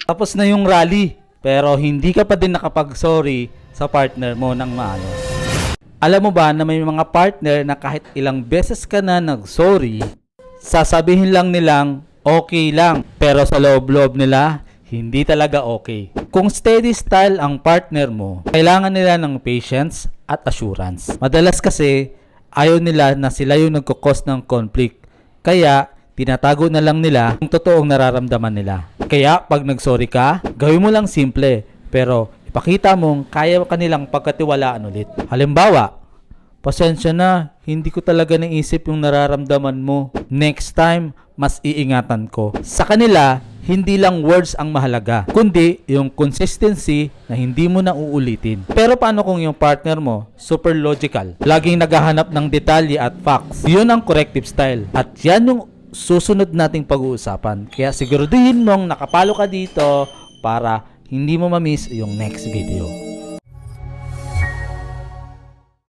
Tapos na yung rally, pero hindi ka pa din nakapag-sorry sa partner mo ng maayos. Alam mo ba na may mga partner na kahit ilang beses ka na nag-sorry, sasabihin lang nilang okay lang, pero sa loob-loob nila, hindi talaga okay. Kung steady style ang partner mo, kailangan nila ng patience at assurance. Madalas kasi, ayaw nila na sila yung nagkukos ng conflict. Kaya, tinatago na lang nila kung totoong nararamdaman nila. Kaya, pag nagsorry ka, gawin mo lang simple, pero ipakita mong kaya ka nilang pagkatiwalaan ulit. Halimbawa, pasensya na, hindi ko talaga naisip yung nararamdaman mo. Next time, mas iingatan ko. Sa kanila, hindi lang words ang mahalaga, kundi yung consistency na hindi mo na uulitin. Pero paano kung yung partner mo, super logical, laging naghahanap ng detalye at facts? Yun ang corrective style. At yan yung susunod nating pag-uusapan. Kaya siguraduhin mong nakapalo ka dito para hindi mo ma-miss yung next video.